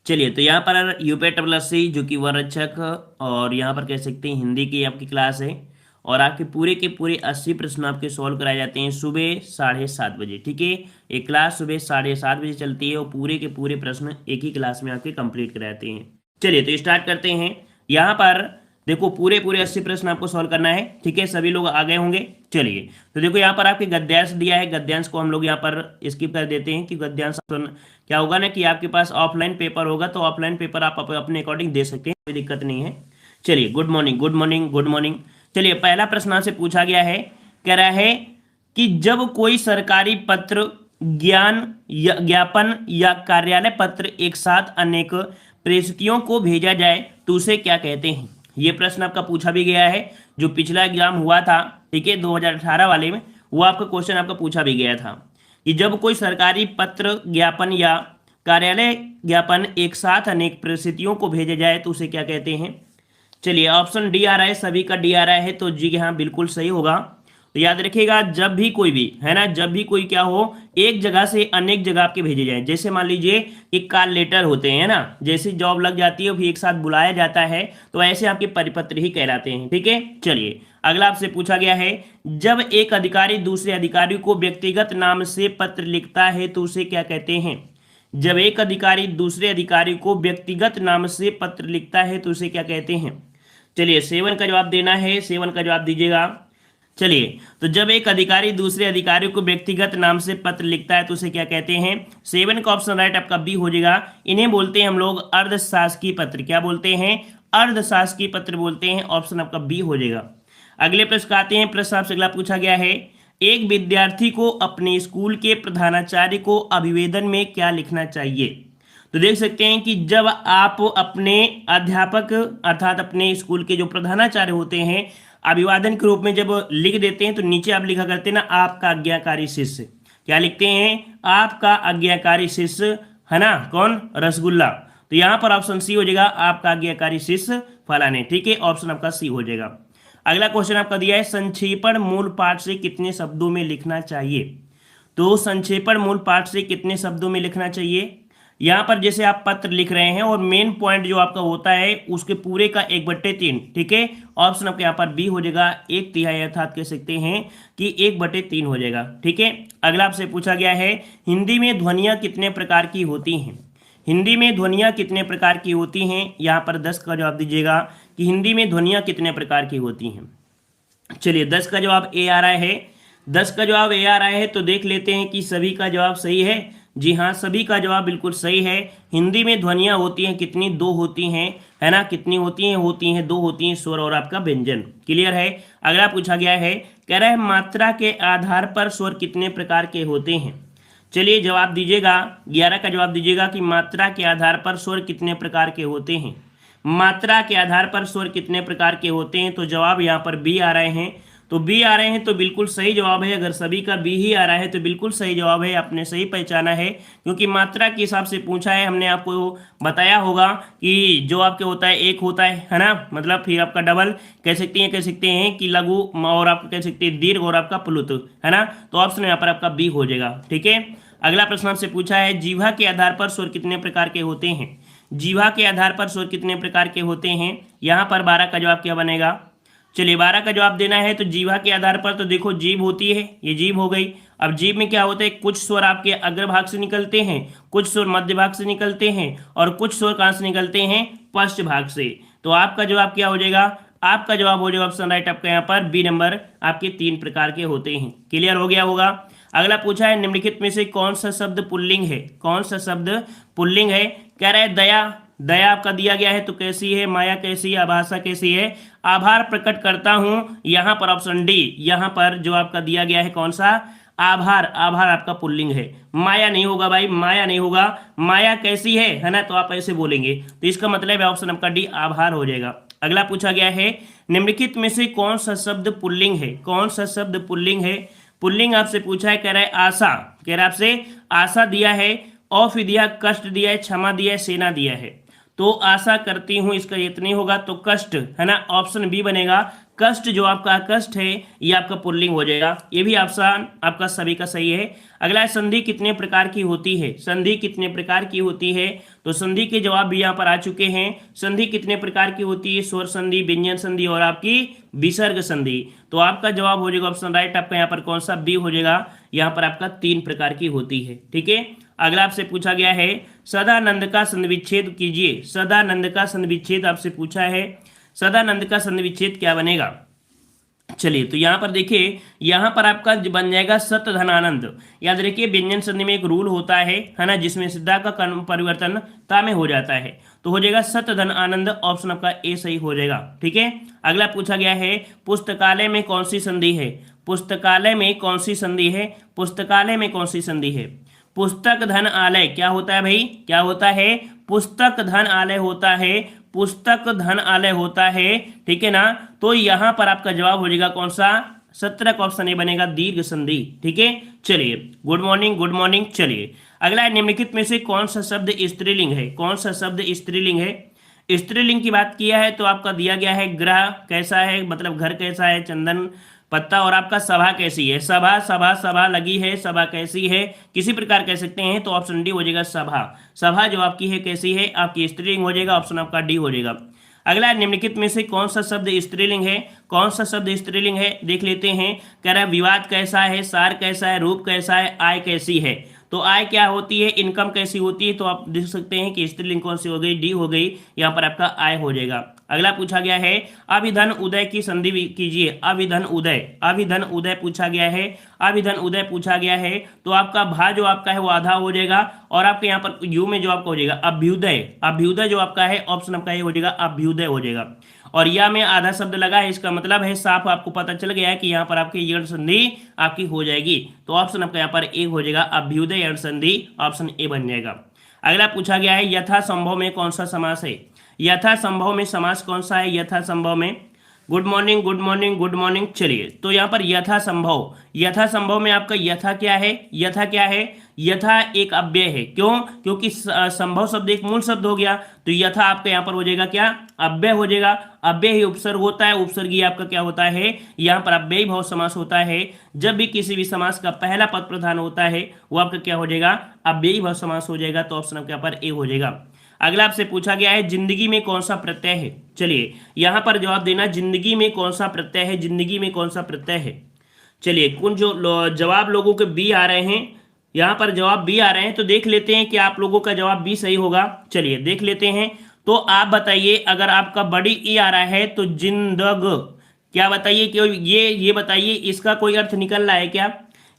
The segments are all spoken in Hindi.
चलिए, तो यहाँ पर यूपीएससी जो कि वररक्षक, और यहाँ पर कह सकते हैं हिंदी की आपकी क्लास है। और आपके पूरे के पूरे 80 प्रश्न आपके सॉल्व कराए जाते हैं सुबह 7:30 बजे। ठीक है, एक क्लास सुबह 7:30 बजे चलती है और पूरे के पूरे प्रश्न एक ही क्लास में आपके कंप्लीट कराए जाते हैं। चलिए, तो स्टार्ट करते हैं। यहाँ पर देखो, पूरे पूरे 80 प्रश्न आपको सॉल्व करना है। ठीक है, सभी लोग आ गए होंगे। चलिए, तो देखो यहाँ पर आपके गद्यांश दिया है। गद्यांश को हम लोग यहाँ पर स्किप कर देते हैं कि गद्यांश क्या होगा ना कि आपके पास ऑफलाइन पेपर होगा, तो ऑफलाइन पेपर आप अपने अकॉर्डिंग दे सकते हैं, कोई दिक्कत नहीं है। चलिए, good morning good morning good morning. चलिए, पहला प्रश्न आपसे पूछा गया है, कह रहा है कि जब कोई सरकारी पत्र, ज्ञापन या कार्यालय पत्र एक साथ अनेक प्रेषियों को भेजा जाए तो उसे क्या कहते हैं। ये प्रश्न आपका पूछा भी गया है, जो पिछला एग्जाम हुआ था, ठीक है, 2018 वाले में, वो आपका क्वेश्चन आपका पूछा भी गया था कि जब कोई सरकारी पत्र, ज्ञापन या कार्यालय ज्ञापन एक साथ अनेक परिस्थितियों को भेजे जाए तो उसे क्या कहते हैं। चलिए, ऑप्शन डी आ रहा है, सभी का डी आ रहा है, तो जी हाँ बिल्कुल सही होगा। तो याद रखिएगा, जब भी कोई भी है ना, जब भी कोई क्या हो, एक जगह से अनेक जगह आपके भेजे जाए, जैसे मान लीजिए एक कॉल लेटर होते हैं ना, जैसे जॉब लग जाती है फिर एक साथ बुलाया जाता है, तो ऐसे आपके परिपत्र ही कहलाते हैं। ठीक है, चलिए अगला आपसे पूछा गया है, जब एक अधिकारी दूसरे अधिकारी को व्यक्तिगत नाम से पत्र लिखता है तो उसे क्या कहते हैं। जब एक अधिकारी दूसरे अधिकारी को व्यक्तिगत नाम से पत्र लिखता है तो उसे क्या कहते हैं। चलिए, 7 का जवाब देना है, 7 का जवाब दीजिएगा। चलिए, तो जब एक अधिकारी दूसरे अधिकारी को व्यक्तिगत नाम से पत्र लिखता है तो उसे क्या कहते हैं। 7 का ऑप्शन राइट आपका बी हो जाएगा। इन्हें बोलते हैं हम लोग अर्धशासकीय पत्र। क्या बोलते हैं, अर्धशासकीय पत्र बोलते हैं। ऑप्शन आपका बी हो जाएगा। अगले प्रश्न आते हैं। प्रश्न आपसे अगला पूछा गया है, एक विद्यार्थी को अपने स्कूल के प्रधानाचार्य को अभिवेदन में क्या लिखना चाहिए। तो देख सकते हैं कि जब आप अपने अध्यापक अर्थात अपने स्कूल के जो प्रधानाचार्य होते हैं, अभिवादन के रूप में जब लिख देते हैं तो नीचे आप लिखा करते हैं ना, आपका आज्ञाकारी शिष्य। क्या लिखते हैं, आपका आज्ञाकारी शिष्य, है ना, कौन, रसगुल्ला। तो यहाँ पर ऑप्शन सी हो जाएगा, आपका आज्ञाकारी शिष्य फलाने। ठीक है, ऑप्शन आपका सी हो जाएगा। अगला क्वेश्चन आपका दिया है, संक्षेपण मूल पाठ से कितने शब्दों में लिखना चाहिए। तो संक्षेपण मूल पाठ से कितने शब्दों में लिखना चाहिए। यहाँ पर जैसे आप पत्र लिख रहे हैं और मेन पॉइंट जो आपका होता है उसके पूरे का 1/3। ठीक है, ऑप्शन आपके यहाँ पर बी हो जाएगा, 1/3, अर्थात कह सकते हैं कि 1/3 हो जाएगा। ठीक है, अगला आपसे पूछा गया है, हिंदी में ध्वनियाँ कितने प्रकार की होती हैं। हिंदी में ध्वनियाँ कितने प्रकार की होती हैं। यहाँ पर 10 का जवाब दीजिएगा कि हिंदी में ध्वनियाँ कितने प्रकार की होती हैं। चलिए, 10 का जवाब ए आ रहा है। 10 का जवाब ए आ रहा है, तो देख लेते हैं कि सभी का जवाब सही है। जी हाँ, सभी का जवाब बिल्कुल सही है। हिंदी में ध्वनियाँ होती हैं कितनी, 2 होती हैं, है ना। कितनी होती हैं 2 होती हैं, स्वर और आपका व्यंजन। क्लियर है। अगला पूछा गया है, कह रहा है मात्रा के आधार पर स्वर कितने प्रकार के होते हैं। चलिए जवाब दीजिएगा, 11 का जवाब दीजिएगा कि मात्रा के आधार पर स्वर कितने प्रकार के होते हैं। मात्रा के आधार पर स्वर कितने प्रकार के होते हैं, तो जवाब यहाँ पर बी आ रहे हैं। तो बी आ रहे हैं तो बिल्कुल सही जवाब है। अगर सभी का बी ही आ रहा है तो बिल्कुल सही जवाब है, आपने सही पहचाना है, क्योंकि मात्रा के हिसाब से पूछा है। हमने आपको बताया होगा कि जो आपके होता है एक होता है ना, मतलब फिर आपका डबल कह सकते हैं कि लघु, और आप कह सकते हैं दीर्घ, और आपका प्लुत, है ना। तो ऑप्शन यहाँ पर आपका बी हो जाएगा। ठीक है, अगला प्रश्न आपसे पूछा है, जीवा के आधार पर स्वर कितने प्रकार के होते हैं। जीवा के आधार पर स्वर कितने प्रकार के होते हैं। यहाँ पर 12 का जवाब क्या बनेगा। चलिए, 12 का जवाब देना है। तो जीवा के आधार पर तो देखो जीभ होती है, ये जीभ हो गई। अब जीभ में क्या होता है, कुछ स्वर आपके अग्रभाग से निकलते हैं, कुछ स्वर मध्य भाग से निकलते हैं, और कुछ स्वर कहाँ से निकलते हैं, पश्च भाग से। तो आपका जवाब क्या हो जाएगा, आपका जवाब हो जाएगा ऑप्शन राइट आपका यहाँ पर बी नंबर, आपके 3 प्रकार के होते हैं। क्लियर हो गया होगा। अगला पूछा है, निम्नलिखित में से कौन सा शब्द पुल्लिंग है। कौन सा शब्द पुल्लिंग है। कह रहा है दया। दया आपका दिया गया है तो कैसी है, माया कैसी है, आभाषा कैसी है, आभार प्रकट करता हूं। यहां पर ऑप्शन डी, यहां पर जो आपका दिया गया है कौन सा, आभार। आभार आपका पुल्लिंग है, माया नहीं होगा भाई, माया नहीं होगा। माया कैसी है ना, तो आप ऐसे बोलेंगे, तो इसका मतलब है ऑप्शन आपका डी आभार हो जाएगा। अगला पूछा गया है, निम्नलिखित में से कौन सा शब्द पुल्लिंग है। कौन सा शब्द पुल्लिंग है। पुल्लिंग आपसे पूछा है, कह रहा है आशा। कह रहा है आपसे आशा दिया है, औफ दिया, कष्ट दिया है, क्षमा दिया है, सेना दिया है। तो आशा करती हूं, इसका इतनी होगा तो कष्ट, है ना, ऑप्शन बी बनेगा, कष्ट जो आपका कष्ट है ये आपका पुल्लिंग हो जाएगा। ये भी ऑप्शन आपका सभी का सही है। अगला है संधि कितने प्रकार की होती है। संधि कितने प्रकार की होती है, तो संधि के जवाब भी यहाँ पर आ चुके हैं। संधि कितने प्रकार की होती है, स्वर संधि, व्यंजन संधि और आपकी विसर्ग संधि। तो आपका जवाब हो जाएगा ऑप्शन राइट आपका यहाँ पर कौन सा, बी हो जाएगा। यहाँ पर आपका 3 प्रकार की होती है। ठीक है, अगला आपसे पूछा गया है सदानंद का संधिविच्छेद कीजिए। सदानंद का संधिविच्छेद आपसे पूछा है। सदानंद का संधिविच्छेद क्या बनेगा। चलिए तो यहाँ पर देखिए, यहाँ पर आपका बन जाएगा सत धन आनंद। याद रखिए व्यंजन संधि में एक रूल होता है ना, जिसमें सिद्धा का परिवर्तन ता में हो जाता है, तो हो जाएगा सत धन आनंद। ऑप्शन आपका ए सही हो जाएगा। ठीक है, अगला पूछा गया है पुस्तकालय में कौन सी संधि है। पुस्तकालय में कौन सी संधि है। पुस्तकालय में कौन सी संधि है। पुस्तक धन आलय क्या होता है भाई, क्या होता है, पुस्तक धन आलय होता है। पुस्तक धन आलय होता है, ठीक है ना। तो यहां पर आपका जवाब हो जाएगा कौन सा, 17 का ऑप्शन ए बनेगा, दीर्घ संधि। ठीक है, चलिए गुड मॉर्निंग गुड मॉर्निंग। चलिए अगला निम्नलिखित में से कौन सा शब्द स्त्रीलिंग है। कौन सा शब्द स्त्रीलिंग है। स्त्रीलिंग की बात किया है तो आपका दिया गया है ग्रह कैसा है, मतलब घर कैसा है, चंदन पत्ता, और आपका सभा कैसी है। सभा सभा सभा लगी है, सभा कैसी है, किसी प्रकार कह सकते हैं, तो ऑप्शन डी हो जाएगा सभा। सभा जो आपकी है कैसी है, आपकी स्त्रीलिंग हो जाएगा। ऑप्शन आपका डी हो जाएगा। अगला निम्नलिखित में से कौन सा शब्द स्त्रीलिंग है। कौन सा शब्द स्त्रीलिंग है देख लेते हैं। कह रहा है विवाद कैसा है, सार कैसा है, रूप कैसा है, आय कैसी है। तो आय क्या होती है, इनकम कैसी होती है, तो आप देख सकते हैं कि स्त्रीलिंग कौन सी हो गई, डी हो गई। यहाँ पर आपका आय हो जाएगा। अगला पूछा गया है अभिधन उदय की संधि कीजिए। अभिधन उदय, अभिधन उदय पूछा गया है। अभिधन उदय पूछा गया है तो आपका भा जो आपका है वो आधा हो जाएगा, और आपके यहाँ पर यू में जो आपका हो जाएगा अभ्युदय। अभ्युदय जो आपका है ऑप्शन आपका ये हो जाएगा, अभ्युदय हो जाएगा। और या में आधा शब्द लगा है, इसका मतलब है साफ आपको पता चल गया है कि यहाँ पर आपकी यण संधि आपकी हो जाएगी। तो ऑप्शन आपका यहाँ पर ए हो जाएगा, अभ्युदय यण संधि। ऑप्शन ए बन जाएगा। अगला पूछा गया है यथा संभव में कौन सा समास है। यथा संभव में समास कौन सा है। यथा संभव में good morning good morning good morning. चलिए तो यहाँ पर यथा संभव, यथा संभव में आपका यथा क्या है। यथा क्या है, यथा एक अव्यय है। क्यों, क्योंकि संभव शब्द एक मूल शब्द हो गया, तो यथा आपका यहाँ पर हो जाएगा क्या, अव्यय हो जाएगा। अव्यय ही उपसर्ग होता है, उपसर्गीय आपका क्या होता है, यहाँ पर अव्ययी भाव समास होता है। जब भी किसी भी समास का पहला पद प्रधान होता है वो आपका क्या हो जाएगा, अव्ययी भाव समास हो जाएगा। तो ऑप्शन आपके यहाँ पर ए हो जाएगा। अगला आपसे पूछा गया है जिंदगी में कौन सा प्रत्यय है। चलिए यहां पर जवाब देना, जिंदगी में कौन सा प्रत्यय है। जिंदगी में कौन सा प्रत्यय है। चलिए कुछ जो जवाब लोगों के बी आ रहे हैं, यहां पर जवाब बी आ रहे हैं, तो देख लेते हैं कि आप लोगों का जवाब बी सही होगा। चलिए देख लेते हैं। तो आप बताइए, अगर आपका बड़ी ई आ रहा है तो जिंदग, क्या बताइए कि ये बताइए इसका कोई अर्थ निकल रहा है क्या।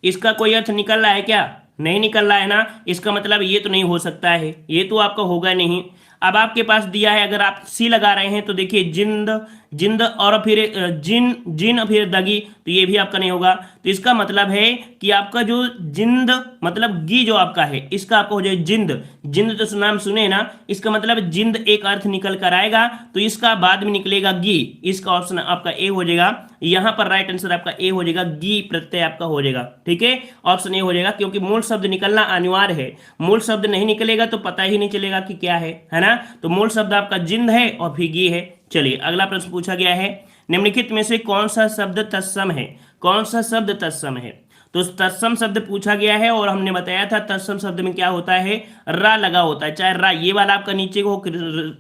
इसका कोई अर्थ निकल रहा है क्या, नहीं निकल रहा है ना। इसका मतलब ये तो नहीं हो सकता है, ये तो आपका होगा नहीं। अब आपके पास दिया है, अगर आप सी लगा रहे हैं तो देखिए जिंद, जिंद और फिर जिन, जिन फिर दगी, तो ये भी आपका नहीं होगा। तो इसका मतलब है कि आपका जो जिंद मतलब गी जो आपका है, इसका आपका हो जाए जिंद। जिंद तो नाम सुने ना, इसका मतलब जिंद एक अर्थ निकल कर आएगा, तो इसका बाद में निकलेगा गी। इसका ऑप्शन आपका ए हो जाएगा। यहां पर राइट आंसर आपका ए हो जाएगा, गी प्रत्यय आपका हो जाएगा। ठीक है, ऑप्शन ए हो जाएगा, क्योंकि मूल शब्द निकलना अनिवार्य है। मूल शब्द नहीं निकलेगा तो पता ही नहीं चलेगा कि क्या है ना। तो मूल शब्द आपका जिंद है और फिर गी है। चलिए अगला प्रश्न पूछा गया है निम्नलिखित में से कौन सा शब्द तत्सम है। कौन सा शब्द तत्सम है। तो तत्सम शब्द पूछा गया है, और हमने बताया था तत्सम शब्द में क्या होता है, रा लगा होता है। चाहे रा ये वाला आपका नीचे हो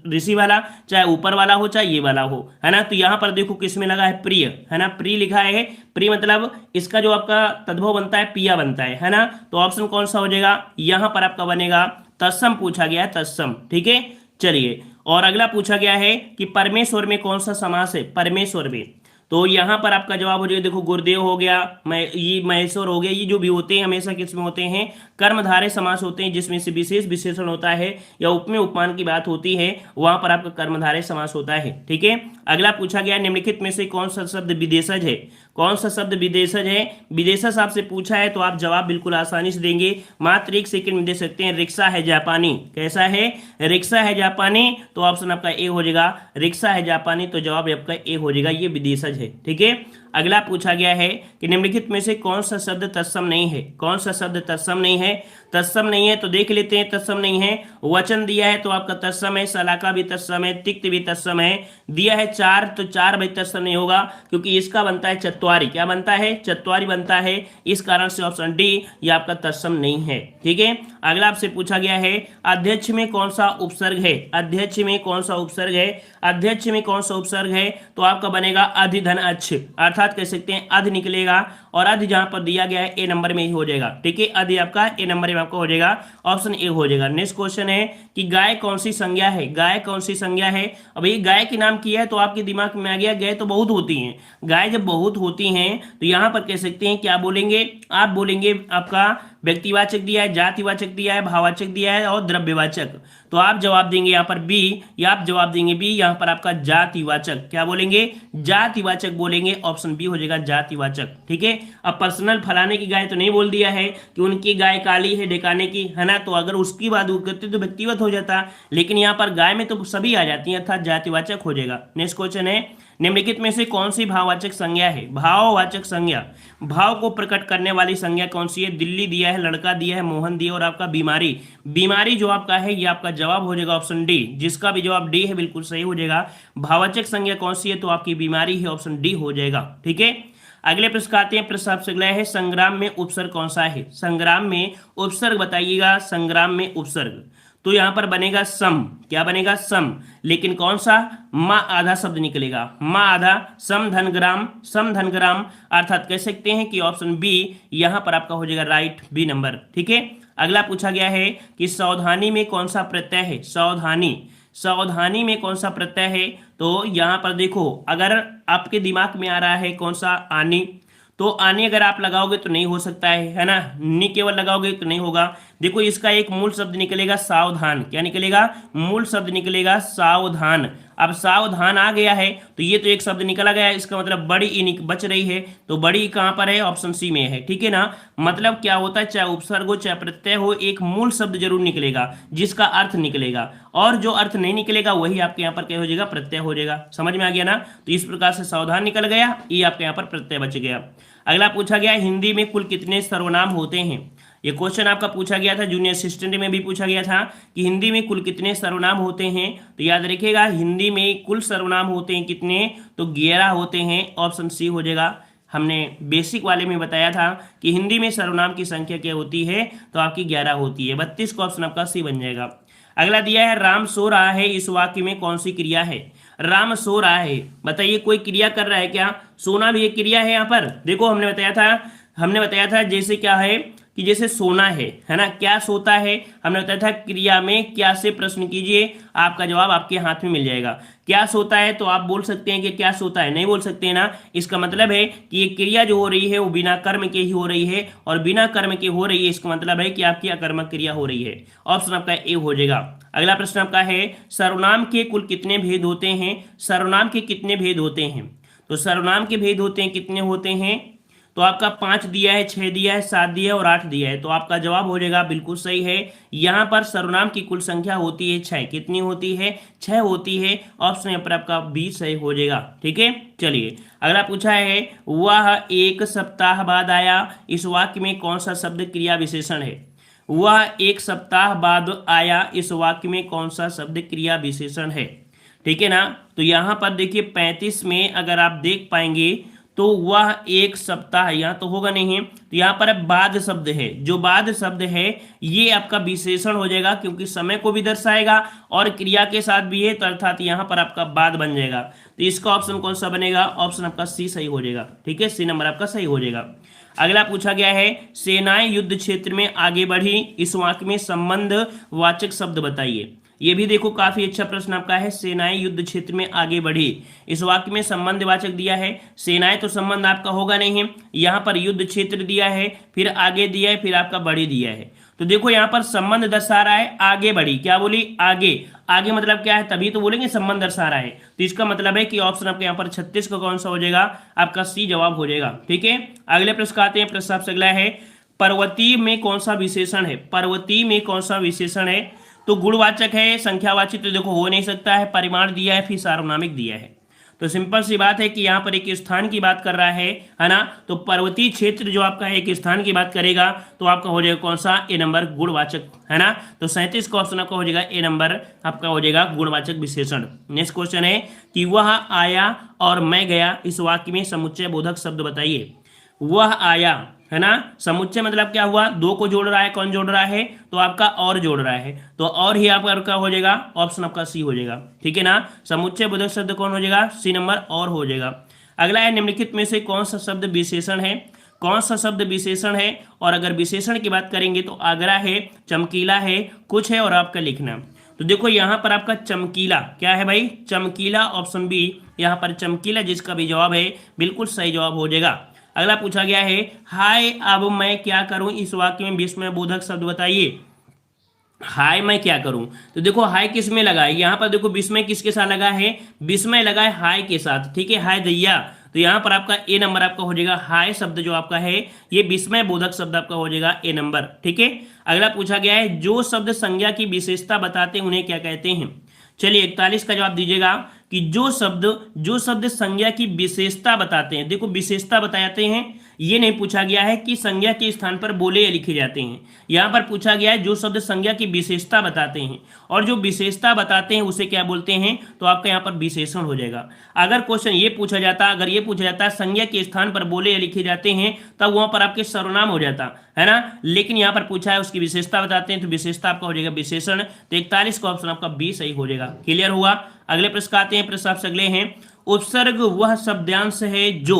ऋषि वाला, चाहे ऊपर वाला हो, चाहे ये वाला हो, है ना। तो यहाँ पर देखो किस में लगा है, प्रिय, है ना। प्रिय लिखा है, प्रिय मतलब इसका जो आपका तद्भव बनता है पिया बनता है ना। तो ऑप्शन कौन सा हो जाएगा, यहाँ पर आपका बनेगा तत्सम पूछा गया है, तत्सम। ठीक है, चलिए और अगला पूछा गया है कि परमेश्वर में कौन सा समास है। परमेश्वर में, तो यहां पर आपका जवाब हो जाएगा, देखो गुरुदेव हो गया, ये महेश्वर हो गया, ये जो भी होते हैं हमेशा किसमें होते हैं, कर्मधारय समास होते हैं, जिसमें से विशेष विशेषण होता है या उपमेय उपमान की बात होती है, वहां पर आपका कर्मधारय समास होता है। ठीक है, अगला पूछा गया निम्नलिखित में से कौन सा शब्द विदेशज है। कौन सा शब्द विदेशज है। विदेशज आपसे पूछा है तो आप जवाब बिल्कुल आसानी से देंगे, मात्र 1 सेकंड में दे सकते हैं। रिक्शा है जापानी, कैसा है, रिक्शा है जापानी। तो ऑप्शन आपका ए हो जाएगा, रिक्शा है जापानी। तो जवाब आपका ए हो जाएगा, ये विदेशज है। ठीक है, अगला पूछा गया है कि निम्नलिखित में से कौन सा शब्द तत्सम नहीं है, कौन सा शब्द तत्सम नहीं है। तत्सम नहीं है तो देख लेते हैं, तत्सम नहीं है। वचन दिया है तो आपका तत्सम है, शलाका भी तत्सम है, तिक्त भी तत्सम है। दिया है चार तो चार भाई तत्सम नहीं होगा, क्योंकि इसका बनता है चत्वारी। क्या बनता है? चत्वारी बनता है। इस कारण से ऑप्शन डी ये आपका तत्सम नहीं है। ठीक है। अगला आपसे पूछा गया है अध्यक्ष में कौन सा उपसर्ग है, अध्यक्ष में कौन सा उपसर्ग है, अध्यक्ष में कौन सा उपसर्ग है। तो आपका बनेगा अधिधन अच्छ, अर्थात कह सकते हैं अध निकलेगा, और अध जहां पर दिया गया है ए नंबर में ही हो जाएगा। ठीक है, अध आपका ए नंबर में आपका हो जाएगा, ऑप्शन ए हो जाएगा। नेक्स्ट क्वेश्चन है कि गाय कौन सी संज्ञा है, गाय कौन सी संज्ञा है। अब ये गाय के नाम किया है तो आपके दिमाग में आ गया गाय तो बहुत होती हैं। गाय जब बहुत होती हैं तो यहां पर कह सकते हैं क्या बोलेंगे, आप बोलेंगे आपका व्यक्तिवाचक दिया है, जातिवाचक दिया है, भाववाचक दिया है और द्रव्यवाचक। तो आप जवाब देंगे यहाँ पर बी, या आप जवाब देंगे बी, यहाँ पर आपका जातिवाचक। क्या बोलेंगे? जातिवाचक बोलेंगे, ऑप्शन बी हो जाएगा जातिवाचक। ठीक है। अब पर्सनल फलाने की गाय तो नहीं बोल दिया है कि उनकी गाय काली है डेकाने की, है ना, तो अगर उसकी बात करते तो व्यक्तिगत हो जाता, लेकिन यहाँ पर गाय में तो सभी आ जाती है, अर्थात जातिवाचक हो जाएगा। नेक्स्ट क्वेश्चन है निम्नलिखित में से कौन सी भाववाचक संज्ञा है, भाववाचक संज्ञा, भाव को प्रकट करने वाली संज्ञा कौन सी है। दिल्ली दिया है, लड़का दिया है, मोहन दिया और आपका बीमारी। बीमारी जो आपका है ये आपका जवाब हो जाएगा ऑप्शन डी, जिसका भी जवाब डी है बिल्कुल सही हो जाएगा। भाववाचक संज्ञा कौन सी है तो आपकी बीमारी है, ऑप्शन डी हो जाएगा। ठीक है। अगले प्रश्न आते हैं, प्रश्न आपसे अगला है संग्राम में उपसर्ग कौन सा है, संग्राम में उपसर्ग बताइएगा। संग्राम में उपसर्ग तो यहां पर बनेगा सम। क्या बनेगा? सम। लेकिन कौन सा? माँ आधा शब्द निकलेगा, माँ आधा, सम धन ग्राम, सम धन ग्राम, अर्थात कह सकते हैं कि ऑप्शन बी यहां पर आपका हो जाएगा राइट, बी नंबर। ठीक है। अगला पूछा गया है कि सावधानी में कौन सा प्रत्यय है, सावधानी, सावधानी में कौन सा प्रत्यय है। तो यहां पर देखो, अगर आपके दिमाग में आ रहा है कौन सा, आनी, तो आने अगर आप लगाओगे तो नहीं हो सकता है ना, नी केवल लगाओगे तो नहीं होगा। देखो इसका एक मूल शब्द निकलेगा सावधान। क्या निकलेगा? मूल शब्द निकलेगा सावधान। अब सावधान आ गया है तो ये तो एक शब्द निकला गया है, इसका मतलब बड़ी ई बच रही है, तो बड़ी ई कहां पर है? ऑप्शन सी में है। ठीक है ना। मतलब क्या होता है, चाहे उपसर्ग हो चाहे प्रत्यय हो, एक मूल शब्द जरूर निकलेगा जिसका अर्थ निकलेगा, और जो अर्थ नहीं निकलेगा वही आपके यहाँ पर क्या हो जाएगा? प्रत्यय हो जाएगा। समझ में आ गया ना। तो इस प्रकार से सावधान निकल गया, ये आपके यहाँ पर प्रत्यय बच गया। अगला पूछा गया हिंदी में कुल कितने सर्वनाम होते हैं। ये क्वेश्चन आपका पूछा गया था, जूनियर असिस्टेंट में भी पूछा गया था कि हिंदी में कुल कितने सर्वनाम होते हैं। तो याद रखिएगा हिंदी में कुल सर्वनाम होते हैं कितने, तो 11 होते हैं, ऑप्शन सी हो जाएगा। हमने बेसिक वाले में बताया था कि हिंदी में सर्वनाम की संख्या क्या होती है, तो आपकी 11 होती है। 32 का ऑप्शन आपका सी बन जाएगा। अगला दिया है राम सो रहा है, इस वाक्य में कौन सी क्रिया है। राम सो रहा है, बताइए कोई क्रिया कर रहा है क्या? सोना भी एक क्रिया है यहाँ पर। देखो हमने बताया था जैसे क्या है कि जैसे सोना है ना, क्या सोता है, हमने बताया था क्रिया में क्या से प्रश्न कीजिए, आपका जवाब आपके हाथ में मिल जाएगा। क्या सोता है तो आप बोल सकते हैं कि क्या सोता है, नहीं बोल सकते हैं ना। इसका मतलब है कि ये क्रिया जो हो रही है वो बिना कर्म के ही हो रही है, और बिना कर्म के हो रही है इसका मतलब है कि आपकी अकर्मक क्रिया हो रही है। ऑप्शन आपका ए हो जाएगा। अगला प्रश्न आपका है सर्वनाम के कुल कितने भेद होते हैं। सर्वनाम के कितने भेद होते हैं, तो सर्वनाम के भेद होते हैं कितने होते हैं, तो आपका 5 दिया है, 6 दिया है, 7 दिया है और 8 दिया है। तो आपका जवाब हो जाएगा बिल्कुल सही है। यहाँ पर सर्वनाम की कुल संख्या होती है 6। कितनी होती है? 6 होती है। ऑप्शन यहाँ पर आपका बी सही हो जाएगा। ठीक है। चलिए अगला पूछा है वह एक सप्ताह बाद आया, इस वाक्य में कौन सा शब्द क्रिया विशेषण है। वह एक सप्ताह बाद आया, इस वाक्य में कौन सा शब्द क्रिया विशेषण है। ठीक है ना। तो यहाँ पर देखिए 35 में अगर आप देख पाएंगे तो वह एक सप्ताह यहाँ तो होगा नहीं, तो यहाँ पर बाद शब्द है, जो बाद शब्द है ये आपका विशेषण हो जाएगा, क्योंकि समय को भी दर्शाएगा और क्रिया के साथ भी है, तो अर्थात यहाँ पर आपका बाद बन जाएगा। तो इसका ऑप्शन कौन सा बनेगा? ऑप्शन आपका सी सही हो जाएगा। ठीक है, सी नंबर आपका सही हो जाएगा। अगला पूछा गया है सेनाएं युद्ध क्षेत्र में आगे बढ़ी, इस वाक्य में संबंध वाचक शब्द बताइए। ये भी देखो काफी अच्छा प्रश्न आपका है, सेनाएं युद्ध क्षेत्र में आगे बढ़ी, इस वाक्य में संबंधवाचक दिया है। सेनाएं तो संबंध आपका होगा नहीं है, यहाँ पर युद्ध क्षेत्र दिया है, फिर आगे दिया है, फिर आपका बढ़ी दिया है। तो देखो यहाँ पर संबंध दर्शा रहा है, आगे बढ़ी, क्या बोली? आगे। आगे मतलब क्या है, तभी तो बोलेंगे संबंध दर्शा रहा है। तो इसका मतलब है कि ऑप्शन आपके यहाँ पर 36 का कौन सा हो जाएगा? आपका सी जवाब हो जाएगा। ठीक है। अगले प्रश्न आते हैं, प्रश्न आपसे अगला है पर्वतीय में कौन सा विशेषण है। पर्वतीय में कौन सा विशेषण है, तो गुणवाचक है, संख्यावाचक तो देखो हो नहीं सकता है, परिमाण दिया है, फिर सार्वनामिक दिया है। तो सिंपल सी बात है कि यहाँ पर एक स्थान की बात कर रहा है ना। तो पर्वतीय क्षेत्र जो आपका है एक स्थान की बात करेगा तो आपका हो जाएगा कौन सा, ए नंबर गुणवाचक, है ना। तो 37 का ऑप्शन आपका हो जाएगा ए नंबर आपका हो जाएगा गुणवाचक विशेषण। नेक्स्ट क्वेश्चन है कि वह आया और मैं गया, इस वाक्य में समुच्चय बोधक शब्द बताइए। वह आया, है ना, समुच्चय मतलब क्या हुआ, दो को जोड़ रहा है, कौन जोड़ रहा है, तो आपका और जोड़ रहा है, तो और ही आपका हो जाएगा, ऑप्शन आपका सी हो जाएगा, ठीक है ना। समुच्चय बोधक शब्द कौन हो जाएगा, सी नंबर और हो जाएगा। अगला है निम्नलिखित में से कौन सा शब्द विशेषण है, कौन सा शब्द विशेषण है, और अगर विशेषण की बात करेंगे तो आगरा है, चमकीला है, कुछ है और आपका लिखना। तो देखो यहाँ पर आपका चमकीला क्या है भाई, चमकीला, ऑप्शन बी यहाँ पर चमकीला जिसका भी जवाब है बिल्कुल सही जवाब हो जाएगा। अगला पूछा गया है हाय अब मैं क्या करूं, इस वाक्य में विस्मय बोधक शब्द बताइए। हाय मैं क्या करूं, तो देखो हाय किस में लगा है, यहाँ पर देखो विस्मय किसके साथ लगा है, विस्मय लगा है हाय के साथ, ठीक है, हाय दैया। तो यहाँ पर आपका ए नंबर आपका हो जाएगा, हाय शब्द जो आपका है ये विस्मय बोधक शब्द आपका हो जाएगा ए नंबर, ठीक है। अगला पूछा गया है जो शब्द संज्ञा की विशेषता बताते हैं उन्हें क्या कहते हैं। चलिए 41 का जवाब दीजिएगा कि जो शब्द संज्ञा की विशेषता बताते हैं, देखो विशेषता बताते हैं, ये नहीं पूछा गया है कि संज्ञा के स्थान पर बोले या लिखे जाते हैं, यहाँ पर पूछा गया है जो शब्द संज्ञा की विशेषता बताते हैं, और जो विशेषता बताते हैं उसे क्या बोलते हैं, तो आपका यहाँ पर विशेषण हो जाएगा। अगर क्वेश्चन ये पूछा जाता, अगर ये पूछा जाता संज्ञा के स्थान पर बोले या लिखे जाते हैं तब वहां पर आपके सर्वनाम हो जाता है ना, लेकिन यहाँ पर पूछा है उसकी विशेषता बताते हैं तो विशेषता आपका हो जाएगा विशेषण। तो 41 का ऑप्शन आपका बी सही हो जाएगा। क्लियर हुआ। अगले प्रश्न का आते हैं, प्रश्न आपसे अगले हैं, उपसर्ग वह शब्दांश है जो,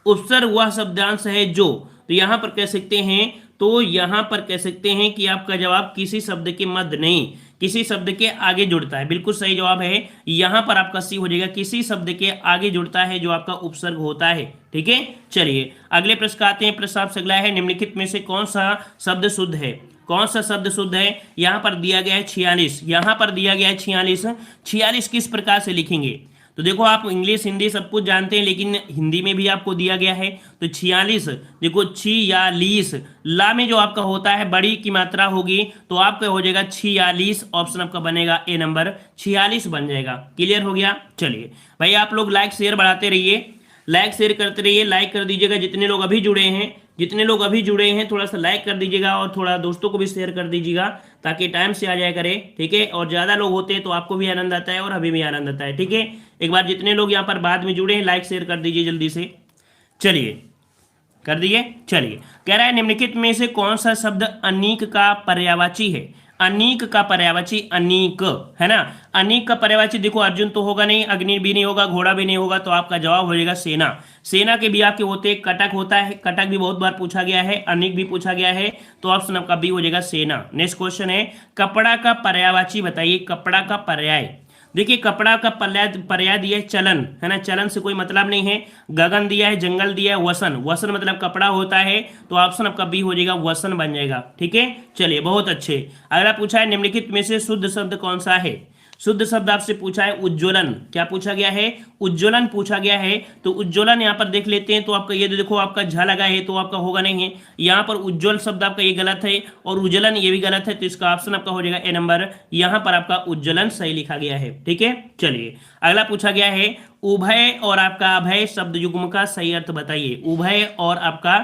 उपसर्ग वह शब्दांश है जो, तो यहां पर कह सकते हैं, तो यहां पर कह सकते हैं कि आपका जवाब किसी शब्द के मध्य नहीं किसी शब्द के आगे जुड़ता है, बिल्कुल सही जवाब है, यहां पर आपका सी हो जाएगा, किसी शब्द के आगे जुड़ता है जो आपका उपसर्ग होता है, ठीक है। चलिए अगले प्रश्न का आते हैं, प्रश्न आपसे अगला है, निम्नलिखित में से कौन सा शब्द शुद्ध है, कौन सा शब्द शुद्ध है। यहां पर दिया गया है 46, यहां पर दिया गया है 46 किस प्रकार से लिखेंगे, तो देखो आप इंग्लिश हिंदी सब कुछ जानते हैं लेकिन हिंदी में भी आपको दिया गया है, तो 46 देखो 46 ला में जो आपका होता है बड़ी की मात्रा होगी तो आपका हो जाएगा 46, ऑप्शन आपका बनेगा ए नंबर 46 बन जाएगा। क्लियर हो गया। चलिए भाई आप लोग लाइक शेयर बढ़ाते रहिए, लाइक शेयर करते रहिए, लाइक कर दीजिएगा, जितने लोग अभी जुड़े हैं थोड़ा सा लाइक कर दीजिएगा और थोड़ा दोस्तों को भी शेयर कर दीजिएगा ताकि टाइम से आ जाया करे, ठीक है। और ज़्यादा लोग होते हैं तो आपको भी आनंद आता है और हमें भी आनंद आता है, ठीक है। एक बार जितने लोग यहाँ पर बाद में जुड़े हैं लाइक शेयर कर दीजिए जल्दी से। चलिए कर दिए। चलिए कह रहा है निम्नलिखित में से कौन सा शब्द अनीक का पर्यायवाची है, अनीक का पर्यायवाची, अनीक है ना, अनीक का पर्यायवाची देखो अर्जुन तो होगा नहीं, अग्नि भी नहीं होगा, घोड़ा भी नहीं होगा, तो आपका जवाब हो जाएगा सेना। सेना के भी आपके होते हैं, कटक होता है, कटक भी बहुत बार पूछा गया है, अनीक भी पूछा गया है, तो ऑप्शन आपका बी हो जाएगा सेना। नेक्स्ट क्वेश्चन है कपड़ा का पर्यायवाची बताइए, कपड़ा का पर्याय, देखिए कपड़ा का पर्याय दिया है चलन, है ना, चलन से कोई मतलब नहीं है, गगन दिया है, जंगल दिया है, वसन, वसन मतलब कपड़ा होता है, तो ऑप्शन आपका बी हो जाएगा वसन बन जाएगा, ठीक है। चलिए बहुत अच्छे। अगला पूछा है निम्नलिखित में से शुद्ध शब्द कौन सा है, शुद्ध शब्द आपसे पूछा है उज्ज्वलन, क्या पूछा गया है, उज्ज्वलन पूछा गया है, तो उज्ज्वलन यहाँ पर देख लेते हैं, तो आपका ये देखो आपका झ लगा है तो आपका होगा नहीं है, यहाँ पर उज्ज्वल शब्द आपका ये गलत है और उज्ज्वलन ये भी गलत है, तो इसका ऑप्शन आपका हो जाएगा ए नंबर, यहाँ पर आपका उज्ज्वलन सही लिखा गया है, ठीक है। चलिए अगला पूछा गया है उभय और आपका अभय शब्द युग्म का सही अर्थ बताइए, उभय और आपका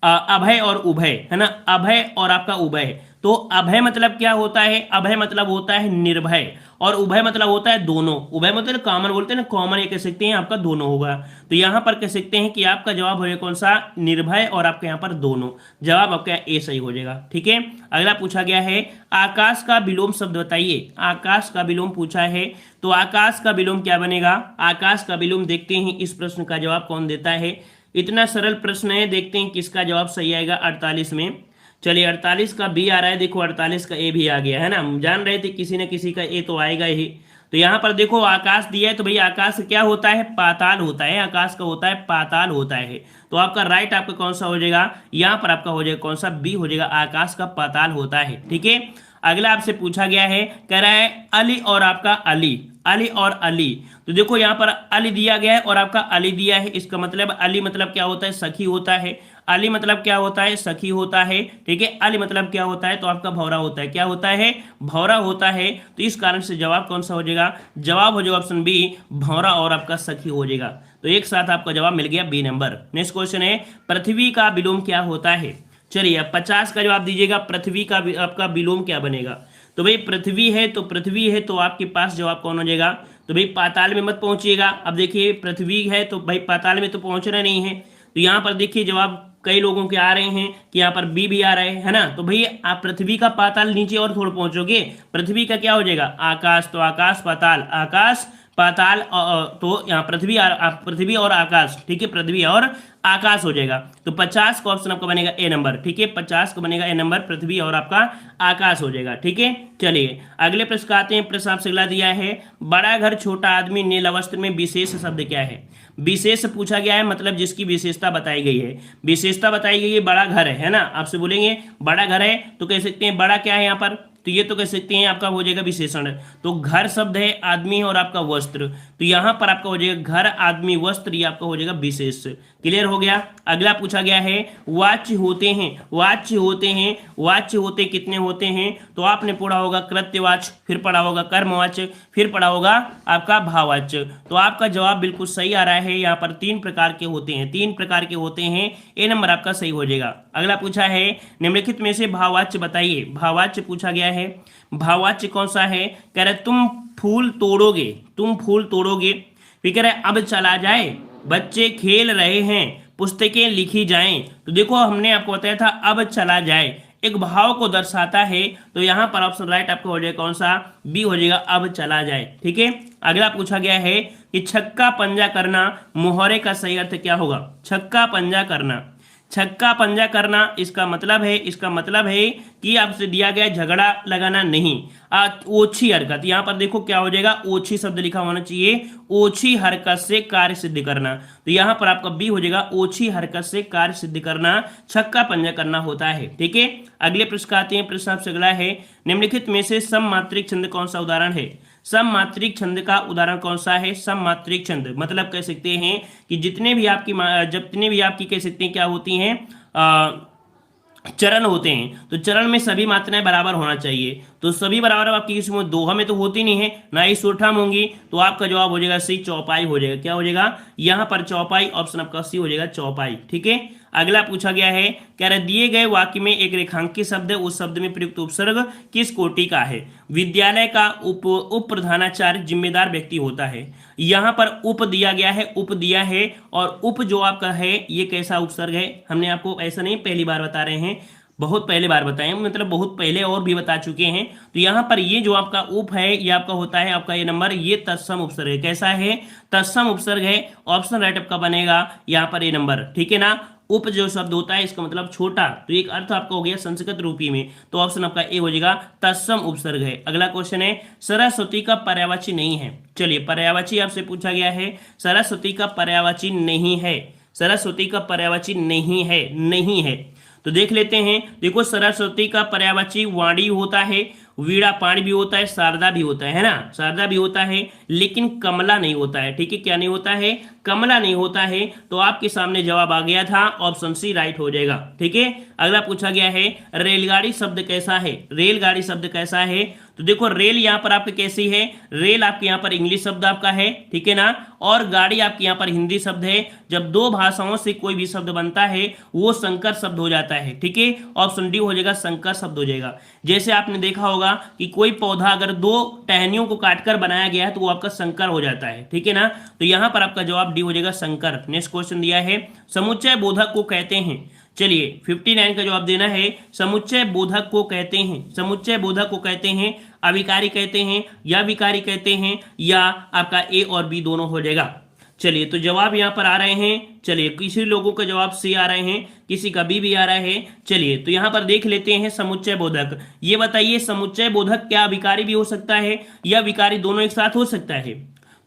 अभय और उभय, है ना, अभय और आपका उभय, तो अभय मतलब क्या होता है, अभय मतलब होता है निर्भय, और उभय मतलब होता है दोनों, उभय मतलब कॉमन बोलते हैं ना, कॉमन ये कह सकते हैं आपका दोनों होगा, तो यहाँ पर कह सकते हैं कि आपका जवाब होगा कौन सा, निर्भय और आपके यहाँ पर दोनों, जवाब आपका ए सही हो जाएगा, ठीक है। अगला पूछा गया है आकाश का विलोम शब्द बताइए, आकाश का विलोम पूछा है, तो आकाश का विलोम क्या बनेगा, आकाश का विलोम देखते हैं इस प्रश्न का जवाब कौन देता है, इतना सरल प्रश्न है, देखते हैं किसका जवाब सही आएगा 48 में। चलिए 48 का बी आ रहा है, देखो 48 का ए भी आ गया है ना, हम जान रहे थे किसी न किसी का ए तो आएगा ही। तो यहाँ पर देखो आकाश दिया है, तो भाई आकाश क्या होता है, पाताल होता है, आकाश का होता है पाताल होता है, तो आपका राइट आपका कौन सा हो जाएगा, यहाँ पर आपका हो जाएगा कौन सा, बी हो जाएगा, आकाश का पाताल होता है, ठीक है। अगला आपसे पूछा गया है, कह रहा है अली और आपका अली, अली और अली, तो देखो यहाँ पर अली दिया गया है और आपका अली दिया है, इसका मतलब अली मतलब क्या होता है, सखी होता है, अली मतलब क्या होता है, सखी होता है, ठीक है। अली मतलब क्या होता है, तो आपका भौरा होता है, क्या होता है, भौरा होता है। तो इस कारण से जवाब कौन सा हो जाएगा, जवाब हो जाएगा ऑप्शन बी, भौरा और आपका सखी हो जाएगा। तो एक साथ आपका जवाब मिल गया बी नंबर। नेक्स्ट क्वेश्चन है, पृथ्वी का विलोम क्या होता है। चलिए अब 50 का जवाब दीजिएगा, पृथ्वी का आपका विलोम क्या बनेगा। तो भाई पृथ्वी है, तो पृथ्वी है तो आपके पास जवाब कौन हो जाएगा, तो भाई पाताल में मत पहुंचिएगा। अब देखिए पृथ्वी है तो भाई पाताल में तो पहुंचना नहीं है, तो यहाँ पर देखिए जवाब कई लोगों के आ रहे हैं कि यहाँ पर बी भी आ रहे हैं, है ना। तो भाई आप पृथ्वी का पाताल नीचे और थोड़ा पहुंचोगे, पृथ्वी का क्या हो जाएगा, आकाश, तो आकाश पाताल, आकाश पाताल, तो यहाँ पृथ्वी और आकाश, ठीक है, पृथ्वी और आकाश हो जाएगा। तो 50 का ऑप्शन आपका बनेगा ए नंबर, ठीक है, 50 का बनेगा ए नंबर, पृथ्वी और आपका आकाश हो जाएगा, ठीक है। चलिए अगले प्रश्न का आते हैं। प्रश्न आपसे अगला दिया है, बड़ा घर छोटा आदमी नील वस्त्र में विशेष शब्द क्या है। विशेष पूछा गया है, मतलब जिसकी विशेषता बताई गई है, विशेषता बताई गई है, बड़ा घर है ना। आपसे बोलेंगे बड़ा घर है तो कह सकते हैं बड़ा क्या है यहाँ पर, तो ये तो कह सकते हैं आपका हो जाएगा विशेषण। तो घर शब्द है, आदमी और आपका वस्त्र, तो यहां पर आपका हो जाएगा घर, आदमी, वस्त्र, ये आपका हो जाएगा विशेष। क्लियर हो गया। अगला पूछा गया है, वाच्य होते हैं, वाच्य होते हैं, वाच्य होते कितने होते हैं, तो आपने पढ़ा होगा कृत्यवाच्य, फिर पढ़ा होगा कर्मवाच्य, फिर पढ़ा होगा आपका भाववाच्य। तो आपका जवाब बिल्कुल सही आ रहा है, यहाँ पर 3 प्रकार के होते हैं, 3 प्रकार के होते हैं, ए नंबर आपका सही हो जाएगा। अगला पूछा है, निम्नलिखित में से भाववाच्य बताइए। भाववाच्य पूछा गया है, भाववाच्य कौन सा है, कह रहे तुम फूल तोड़ोगे, तुम फूल तोड़ोगे, फिर कह रहे अब चला जाए, बच्चे खेल रहे हैं, पुस्तकें लिखी जाएं। तो देखो हमने आपको बताया था अब चला जाए एक भाव को दर्शाता है, तो यहां पर ऑप्शन राइट आपका हो जाएगा कौन सा, बी हो जाएगा, अब चला जाए, ठीक है। अगला पूछा गया है कि छक्का पंजा करना, मुहावरे का सही अर्थ क्या होगा। छक्का पंजा करना, छक्का पंजा करना इसका मतलब है, इसका मतलब है कि आपसे दिया गया झगड़ा लगाना नहीं, ओछी हरकत। यहां पर देखो क्या हो जाएगा, ओछी शब्द लिखा होना चाहिए, ओछी हरकत से कार्य सिद्ध करना। तो यहां पर आपका बी हो जाएगा, ओछी हरकत से कार्य सिद्ध करना छक्का पंजा करना होता है, ठीक है। अगले प्रश्न आते हैं। प्रश्न आपसे अगला है, निम्नलिखित में से सममात्रिक छंद कौन सा उदाहरण है। सममात्रिक छंद का उदाहरण कौन सा है। सममात्रिक छंद मतलब कह सकते हैं कि जितने भी आपकी कह सकते हैं क्या होती हैं, चरण होते हैं, तो चरण में सभी मात्राएं बराबर होना चाहिए। तो सभी बराबर आपकी इसमें दोहा में तो होती नहीं है, ना ही सोठा में होंगी, तो आपका जवाब हो जाएगा सी, चौपाई हो जाएगा। क्या हो जाएगा यहाँ पर चौपाई, ऑप्शन आपका सी हो जाएगा चौपाई, ठीक है। अगला पूछा गया है, कह रहे दिए गए वाक्य में एक रेखांकित शब्द है, उस शब्द में प्रयुक्त उपसर्ग किस कोटि का है। विद्यालय का उप प्रधानाचार्य जिम्मेदार व्यक्ति होता है। यहाँ पर उप दिया गया है, उप दिया है, और उप जो आपका है ये कैसा उपसर्ग है, हमने आपको ऐसा नहीं पहली बार बता रहे हैं, बहुत पहले बार बताए, मतलब बहुत पहले और भी बता चुके हैं। तो यहाँ पर ये जो आपका उप है ये आपका होता है आपका ये नंबर, ये तत्सम उपसर्ग है। कैसा है, तत्सम उपसर्ग है। ऑप्शन राइट आपका बनेगा यहाँ पर ये नंबर, ठीक है ना। उप जो शब्द होता है इसका मतलब छोटा, तो एक अर्थ आपका हो गया संस्कृत रूपी में, तो ऑप्शन आपका ए हो जाएगा, तत्सम उपसर्ग है। अगला क्वेश्चन है, सरस्वती का पर्यायवाची नहीं है। चलिए पर्यायवाची आपसे पूछा गया है, सरस्वती का पर्यायवाची नहीं है, सरस्वती का पर्यायवाची नहीं है, नहीं है। तो देख लेते हैं, देखो सरस्वती का पर्यायवाची वाणी होता है, वीणा पाणी भी होता है, शारदा भी होता है ना, शारदा भी होता है, लेकिन कमला नहीं होता है, ठीक है। क्या नहीं होता है, कमला नहीं होता है। तो आपके सामने जवाब आ गया था, ऑप्शन सी राइट हो जाएगा, ठीक है। अगला पूछा गया है, रेलगाड़ी शब्द कैसा है, रेलगाड़ी शब्द कैसा है। तो देखो रेल यहाँ पर आपकी कैसी है, रेल आपके यहाँ पर इंग्लिश शब्द आपका है, ठीक है ना, और गाड़ी आपके यहाँ पर हिंदी शब्द है। जब दो भाषाओं से कोई भी शब्द बनता है वो संकर शब्द हो जाता है, ठीक है। ऑप्शन डी हो जाएगा, संकर शब्द हो जाएगा। जैसे आपने देखा होगा कि कोई पौधा अगर दो टहनियों को काटकर बनाया गया है तो वो आपका संकर हो जाता है, ठीक है ना। तो यहाँ पर आपका जवाब डी हो जाएगा, संकर। नेक्स्ट क्वेश्चन दिया है, समुच्चय बोधक को कहते हैं। चलिए 59 का जवाब देना है, समुच्चय बोधक को कहते हैं, समुच्चय बोधक को कहते हैं, अविकारी कहते हैं या विकारी कहते हैं, या आपका ए और बी दोनों हो जाएगा। चलिए तो जवाब यहाँ पर आ रहे हैं, चलिए किसी लोगों का जवाब सी आ रहे हैं, किसी का बी भी आ रहा है। चलिए तो यहाँ पर देख लेते हैं समुच्चय बोधक। ये बताइए समुच्चय बोधक क्या विकारी भी हो सकता है या विकारी दोनों एक साथ हो सकता है।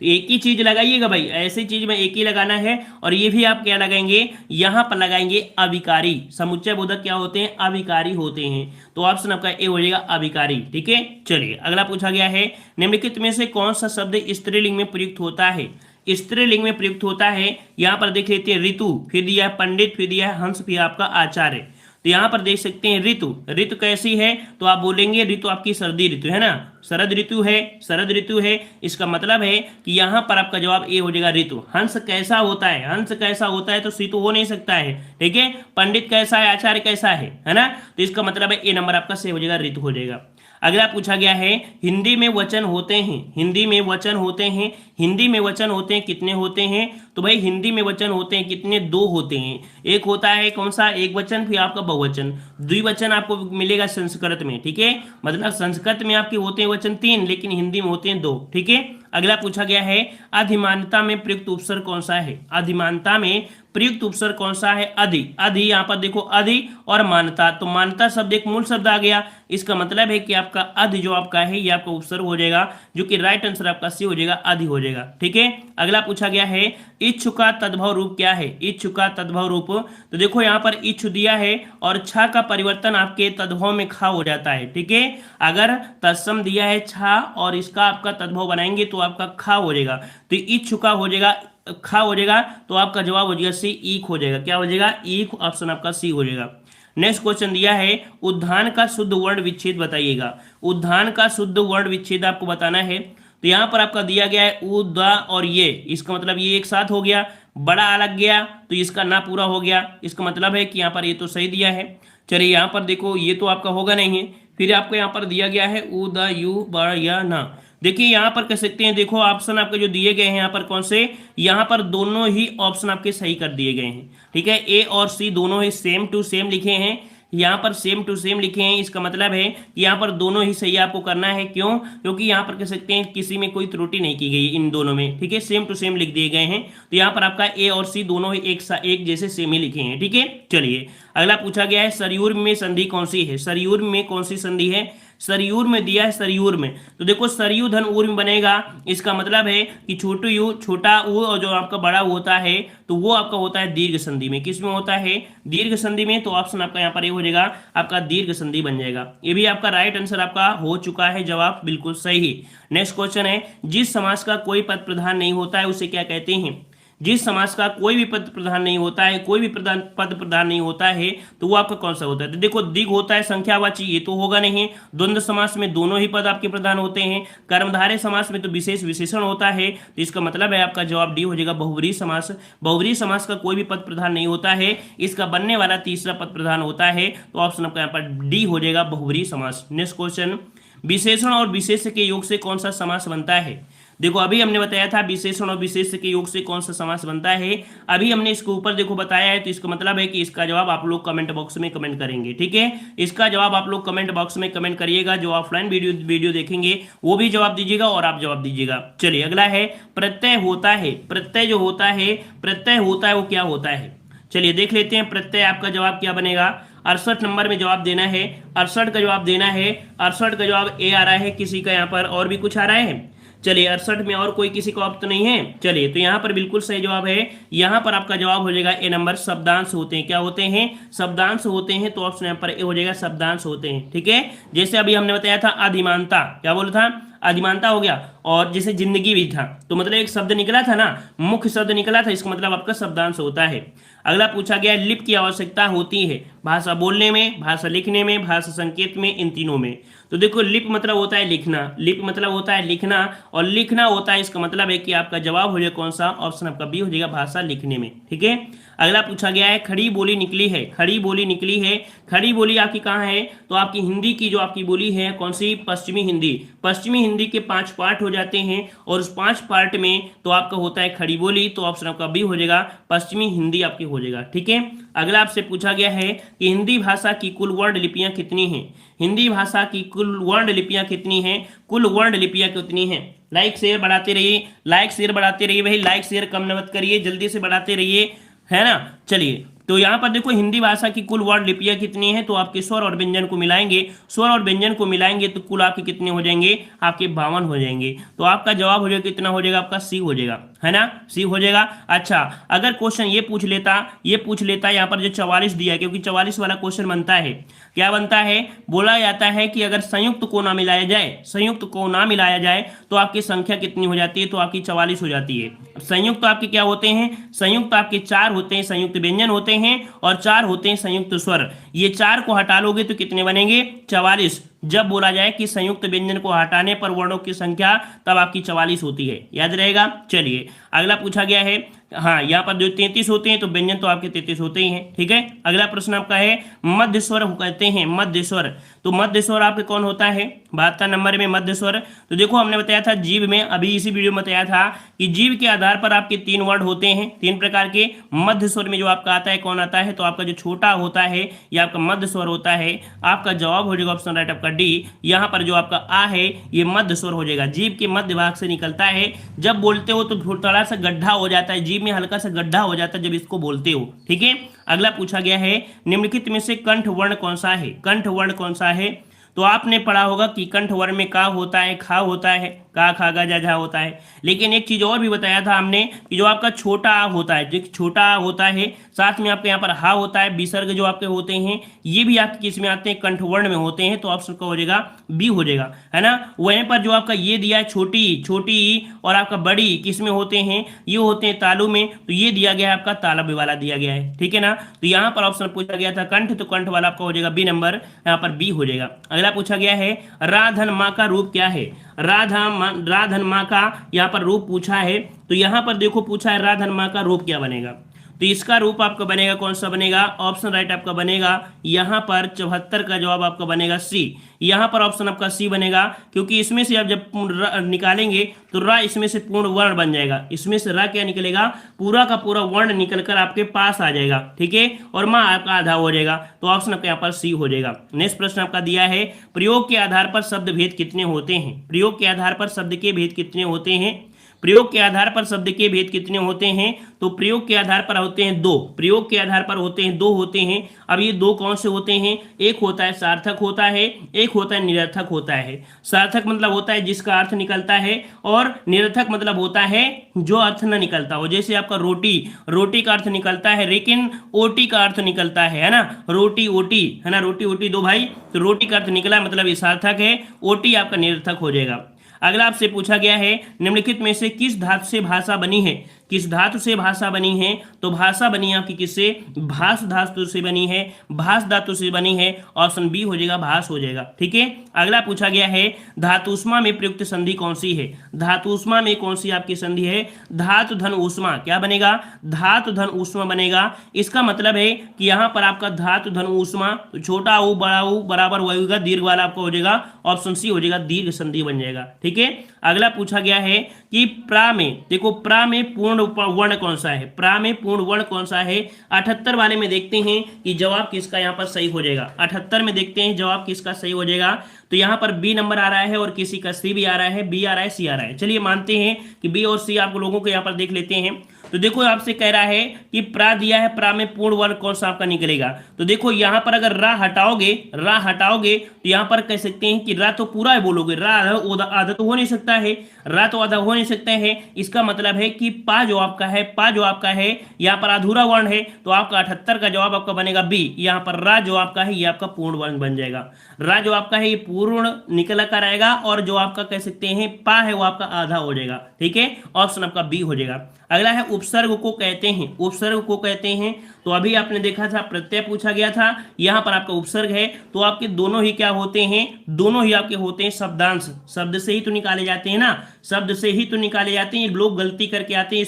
तो एक ही चीज लगाइएगा भाई, ऐसी चीज में एक ही लगाना है, और ये भी आप क्या लगाएंगे, यहां पर लगाएंगे अविकारी। समुच्चय बोधक क्या होते हैं, अविकारी होते हैं। तो ऑप्शन आपका ए हो जाएगा, अविकारी, ठीक है। चलिए अगला पूछा गया है, निम्नलिखित में से कौन सा शब्द स्त्रीलिंग में प्रयुक्त होता है। स्त्रीलिंग में प्रयुक्त होता है। यहाँ पर देख लेते हैं ऋतु, फिर दिया है पंडित, फिर दिया है हंस, फिर आपका आचार्य। तो यहाँ पर देख सकते हैं ऋतु, ऋतु कैसी है तो आप बोलेंगे ऋतु आपकी सर्दी ऋतु है ना, शरद ऋतु है, शरद ऋतु है। इसका मतलब है कि यहाँ पर आपका जवाब ए हो जाएगा ऋतु। हंस कैसा होता है, हंस कैसा होता है तो सी तो हो नहीं सकता है, ठीक है। पंडित कैसा है, आचार्य कैसा है ना, तो इसका मतलब है ए नंबर आपका सही हो जाएगा, ऋतु हो जाएगा। अगला पूछा गया है हिंदी में वचन होते हैं, हिंदी में वचन होते हैं, हिंदी में वचन होते हैं कितने होते हैं तो भाई हिंदी में वचन होते हैं कितने, दो होते हैं। एक होता है कौन सा, एक वचन, फिर आपका बहुवचन। द्विवचन आपको मिलेगा संस्कृत में, ठीक है। मतलब संस्कृत में आपके होते हैं वचन 3, लेकिन हिंदी में होते हैं 2, ठीक है। अगला पूछा गया है अधिमानता में प्रयुक्त उपसर्ग कौन सा है, अधिमानता में प्रयुक्त उपसर्ग कौन सा है, अधि। अधि यहाँ पर देखो अधि और मानता, तो मानता शब्द एक मूल शब्द आ गया, इसका मतलब है कि आपका अधि जो आपका है ये आपका उपसर्ग हो जाएगा, जो कि राइट आंसर आपका सी हो जाएगा, अधि हो जाएगा, ठीक है। अगला पूछा गया है इच्छु का तद्भव रूप क्या है, इच्छु का तद्भव रूप, तो देखो यहाँ पर इच्छु दिया है और छा का परिवर्तन आपके तद्भव में खा हो जाता है, ठीक है। अगर तत्सम दिया है छा और इसका आपका तद्भव बनाएंगे तो आपका खा हो जाएगा, तो इच्छु का हो जाएगा खा हो जाएगा, तो आपका जवाब हो जाएगा सी, ईख हो जाएगा। क्या हो जाएगा, ईख, ऑप्शन आपका सी हो जाएगा। नेक्स्ट क्वेश्चन दिया है उद्यान का शुद्ध वर्ण विच्छेद बताइएगा, उद्यान का शुद्ध वर्ण विच्छेद आपको बताना है। तो यहाँ पर आपका दिया गया है उ, द और ये, इसका मतलब ये एक साथ हो गया, बड़ा अलग गया तो इसका ना पूरा हो गया, इसका मतलब है कि यहाँ पर ये तो सही दिया है। चलिए यहाँ पर देखो ये तो आपका होगा नहीं है, फिर आपको यहाँ पर दिया गया है उ, द, यू, ब या ना। देखिए यहाँ पर कह सकते हैं, देखो ऑप्शन आपके जो दिए गए हैं यहाँ पर कौन से, यहाँ पर दोनों ही ऑप्शन आपके सही कर दिए गए हैं, ठीक है। ए और सी दोनों ही सेम टू सेम लिखे हैं, यहाँ पर सेम टू सेम लिखे हैं, इसका मतलब है कि यहाँ पर दोनों ही सही आपको करना है। क्यों, क्योंकि यहाँ पर कह सकते हैं किसी में कोई त्रुटि नहीं की गई इन दोनों में, ठीक है, सेम टू सेम लिख दिए गए हैं। तो यहाँ पर आपका ए और सी दोनों ही एक जैसे सेम ही लिखे हैं, ठीक है। चलिए अगला पूछा गया है सरयूर में संधि कौन सी है, सरयूर में कौन सी संधि है, सरयूर में दिया है सरयूर में, तो देखो सरयू धन ऊर में बनेगा, इसका मतलब है कि छोटू यू छोटा ऊ और जो आपका बड़ा ऊ होता है तो वो आपका होता है दीर्घ संधि में। किस में होता है, दीर्घ संधि में, तो ऑप्शन आपका यहाँ पर ये हो जाएगा, आपका दीर्घ संधि बन जाएगा। ये भी आपका राइट आंसर आपका हो चुका है, जवाब बिल्कुल सही। नेक्स्ट क्वेश्चन है जिस समास का कोई पद प्रधान नहीं होता है उसे क्या कहते हैं, जिस समास का कोई भी पद प्रधान नहीं होता है, कोई भी पद प्रधान नहीं होता है तो वो आपका कौन सा होता है, तो देखो दिग होता है संख्यावाची, ये तो होगा नहीं। द्वंद्व समास में दोनों ही पद आपके प्रधान होते हैं। कर्मधारय समास में तो विशेष विशेषण होता है, तो इसका मतलब है आपका जवाब डी हो जाएगा, बहुब्रीहि समास। बहुब्रीहि समास का कोई भी पद प्रधान नहीं होता है, इसका बनने वाला तीसरा पद प्रधान होता है, तो ऑप्शन आपका यहाँ पर डी हो जाएगा, बहुब्रीहि समास। नेक्स्ट क्वेश्चन विशेषण और विशेष के योग से कौन सा समास बनता है, देखो अभी हमने बताया था विशेषण और विशेष के योग से कौन सा समास बनता है, अभी हमने इसके ऊपर देखो बताया है, तो इसका मतलब है कि इसका जवाब आप लोग कमेंट बॉक्स में कमेंट करेंगे, ठीक है। इसका जवाब आप लोग कमेंट बॉक्स में कमेंट करिएगा, जो ऑफलाइन वीडियो देखेंगे वो भी जवाब दीजिएगा और आप जवाब दीजिएगा। चलिए अगला है प्रत्यय होता है, प्रत्यय जो होता है, प्रत्यय होता है वो क्या होता है, चलिए देख लेते हैं। प्रत्यय आपका जवाब क्या बनेगा, 68 नंबर में जवाब देना है, 68 का जवाब देना है, 68 का जवाब ए आ रहा है, किसी का यहाँ पर और भी कुछ आ रहा है, चलिए 68 में और कोई किसी का ऑप्शन नहीं है। चलिए तो यहाँ पर बिल्कुल सही जवाब है, यहाँ पर आपका जवाब हो जाएगा ए नंबर, शब्दांश होते हैं, क्या होते हैं, शब्दांश होते हैं, तो ऑप्शन यहाँ पर ए हो जाएगा, शब्दांश होते हैं, ठीक है। जैसे अभी हमने बताया था अधिमानता, क्या बोला था, अधिमानता हो गया, और जैसे जिंदगी भी था, तो मतलब एक शब्द निकला था ना, मुख्य शब्द निकला था, इसका मतलब आपका शब्दांश होता है। अगला पूछा गया लिपि की आवश्यकता होती है भाषा बोलने में, भाषा लिखने में, भाषा संकेत में, इन तीनों में। तो देखो लिपि मतलब होता है लिखना, लिपि मतलब होता है लिखना, और लिखना होता है, इसका मतलब है कि आपका जवाब हो जाएगा कौन सा, ऑप्शन आपका बी हो जाएगा, भाषा लिखने में, ठीक है। अगला पूछा गया है खड़ी बोली निकली है, खड़ी बोली निकली है, खड़ी बोली आपकी कहाँ है, तो आपकी हिंदी की जो आपकी बोली है कौन सी, पश्चिमी हिंदी। पश्चिमी हिंदी के 5 पार्ट हो जाते हैं और उस 5 पार्ट में तो आपका होता है खड़ी बोली, तो ऑप्शन आपका बी हो जाएगा, पश्चिमी हिंदी आपकी हो जाएगा, ठीक है। अगला आपसे पूछा गया है कि हिंदी भाषा की कुल वर्ण लिपियां कितनी हैं, हिंदी भाषा की कुल वर्ण लिपियां कितनी हैं, कुल वर्ण लिपियां कितनी हैं। लाइक शेयर बढ़ाते रहिए, लाइक शेयर बढ़ाते रहिए भाई, लाइक शेयर कम मत करिए, जल्दी से बढ़ाते रहिए, है ना। चलिए तो यहाँ पर देखो हिंदी भाषा की कुल वर्ण लिपियां कितनी है, तो आपके स्वर और व्यंजन को मिलाएंगे, स्वर और व्यंजन को मिलाएंगे तो कुल आपके कितने हो जाएंगे, आपके 52 हो जाएंगे, तो आपका जवाब हो जाएगा कितना हो जाएगा, आपका सी हो जाएगा। है ना, सी हो जाएगा। अच्छा, अगर क्वेश्चन ये पूछ लेता यहाँ पर जो 44 दिया है, क्योंकि 44 वाला क्वेश्चन बनता है, क्या बनता है, बोला जाता है कि अगर संयुक्त को ना मिलाया जाए, संयुक्त को ना मिलाया जाए तो आपकी संख्या कितनी हो जाती है, तो आपकी 44 हो जाती है। संयुक्त आपके क्या होते हैं, संयुक्त आपके 4 होते हैं, संयुक्त व्यंजन होते हैं, और 4 होते हैं संयुक्त स्वर। ये 4 को हटा लोगे तो कितने बनेंगे, 44। जब बोला जाए कि संयुक्त व्यंजन को हटाने पर वर्णों की संख्या, तब आपकी 44 होती है, याद रहेगा। चलिए अगला पूछा गया है, हाँ यहाँ पर जो 33 होते हैं तो व्यंजन तो आपके 33 होते ही हैं, ठीक है। अगला प्रश्न आपका है मध्य स्वर कहते हैं, मध्य स्वर। तो मध्य स्वर आपके कौन होता है, 72 नंबर में मध्य स्वर। तो देखो हमने बताया था जीव में, अभी इसी वीडियो में बताया था कि जीव के आधार पर आपके 3 वर्ड होते हैं, 3 प्रकार के। मध्य स्वर में जो आपका आता है, कौन आता है, तो आपका जो छोटा होता है ये आपका मध्य स्वर होता है। आपका जवाब हो जाएगा ऑप्शन राइट आपका डी। यहाँ पर जो आपका आ है ये मध्य स्वर हो जाएगा, जीव के मध्य भाग से निकलता है। जब बोलते हो तो थोड़ा सा गड्ढा हो जाता है, जीव में हल्का सा गड्ढा हो जाता है जब इसको बोलते हो, ठीक है। अगला पूछा गया है निम्नलिखित में से कंठ वर्ण कौन सा है, कंठ वर्ण कौन सा है। तो आपने पढ़ा होगा कि कंठ वर्ण में का होता है, खा होता है, का खा गा जा झा होता है। लेकिन एक चीज और भी बताया था हमने कि जो आपका छोटा आ होता है, जो छोटा आ होता है, साथ में आपके यहाँ पर हा होता है, विसर्ग जो आपके होते हैं ये भी आपके किस में आते हैं, कंठ वर्ण में होते हैं। तो ऑप्शन का हो जाएगा बी हो जाएगा, है ना। वहीं पर जो आपका ये दिया है छोटी छोटी और आपका बड़ी किस में होते हैं, ये होते हैं तालु में। तो ये दिया गया है आपका तालब वाला दिया गया है, ठीक है ना। तो यहाँ पर ऑप्शन पूछा गया था कंठ, तो कंठ वाला आपका हो जाएगा बी नंबर, यहाँ पर बी हो जाएगा। अगला पूछा गया है राधन माँ का रूप क्या है, राधन माँ का यहाँ पर रूप पूछा है। तो यहाँ पर देखो पूछा है राधन माँ का रूप क्या बनेगा। तो इसका रूप आपका बनेगा कौन सा बनेगा, ऑप्शन राइट आपका बनेगा यहाँ पर 74 का जवाब आपका बनेगा सी। यहाँ पर ऑप्शन आपका सी बनेगा, क्योंकि इसमें से आप जब निकालेंगे तो रा इसमें से पूर्ण वर्ण बन जाएगा, इसमें से रा क्या निकलेगा, पूरा का पूरा वर्ण निकलकर आपके पास आ जाएगा, ठीक है। और माँ आपका आधा हो जाएगा, तो ऑप्शन आपका यहाँ पर सी हो जाएगा। नेक्स्ट प्रश्न आपका दिया है प्रयोग के आधार पर शब्द भेद कितने होते हैं, प्रयोग के आधार पर शब्द के भेद कितने होते हैं, प्रयोग के आधार पर शब्द के भेद कितने होते हैं। तो प्रयोग के आधार पर होते हैं 2, प्रयोग के आधार पर होते हैं 2 होते हैं। अब ये 2 कौन से होते हैं, एक होता है सार्थक होता है, एक होता है निरर्थक होता है। सार्थक मतलब होता है जिसका अर्थ निकलता है, और निरर्थक मतलब होता है जो अर्थ न निकलता हो। जैसे आपका रोटी, रोटी का अर्थ निकलता है लेकिन ओटी का अर्थ निकलता है ना, रोटी ओटी, है ना, रोटी ओटी दो भाई, तो रोटी का अर्थ निकला मतलब ये सार्थक है, ओटी आपका निरर्थक हो जाएगा। अगला आपसे पूछा गया है निम्नलिखित में से किस धातु से भाषा बनी है, किस धातु से भाषा बनी है। तो भाषा बनी आपकी किससे, भास धातु से बनी है, भास धातु से बनी है, ऑप्शन बी हो जाएगा, भास हो जाएगा, ठीक है। अगला पूछा गया है धातुष्मा में प्रयुक्त संधि कौन सी है, धातुष्मा में कौन सी आपकी संधि है, धातु धन ऊष्मा, क्या बनेगा, धातु धन ऊष्मा बनेगा। इसका मतलब है कि यहाँ पर आपका धातु धन ऊष्मा, तो छोटा ऊ बड़ा ऊ बराबर वही होगा, दीर्घ वाला आपका हो जाएगा, ऑप्शन सी हो जाएगा, दीर्घ संधि बन जाएगा, ठीक है। अगला पूछा गया है कि प्रा में, देखो प्रा में पूर्ण वर्ण कौन सा है, प्रा में पूर्ण वर्ण कौन सा है। 78 वाले में देखते हैं कि जवाब किसका यहाँ पर सही हो जाएगा, 78 में देखते हैं जवाब किसका सही हो जाएगा। तो यहाँ पर बी नंबर आ रहा है और किसी का सी भी आ रहा है, बी आ रहा है, सी आ रहा है। चलिए मानते हैं कि बी और सी आप लोगों को यहाँ पर देख लेते हैं। तो देखो आपसे कह रहा है कि प्रा दिया है, प्रा में पूर्ण वर्ण कौन सा आपका निकलेगा। तो देखो यहाँ पर अगर रा हटाओगे, रा हटाओगे तो यहाँ पर कह सकते हैं कि रा तो पूरा है बोलोगे, रा आधा तो हो नहीं सकता है, रा तो आधा हो नहीं सकता है। इसका मतलब है कि पा जो आपका है, पा जो आपका है यहाँ पर अधूरा वर्ण है, तो आपका 78 का जवाब आपका बनेगा बी। यहाँ पर रा जो आपका है ये आपका पूर्ण वर्ण बन जाएगा, रा जो आपका है ये पूर्ण निकल कर आएगा, और जो आपका कह सकते हैं पा है वो आपका आधा हो जाएगा, ठीक है, ऑप्शन आपका बी हो जाएगा। अगला है उपसर्ग को कहते हैं, उपसर्ग को कहते हैं। तो अभी आपने देखा था प्रत्यय पूछा गया था, यहाँ पर आपका उपसर्ग है, तो आपके दोनों ही क्या होते हैं, दोनों ही आपके होते हैं शब्दांश, शब्द से ही तो निकाले जाते हैं ना, शब्द से ही तो निकाले जाते हैं। लोग गलती करके आते हैं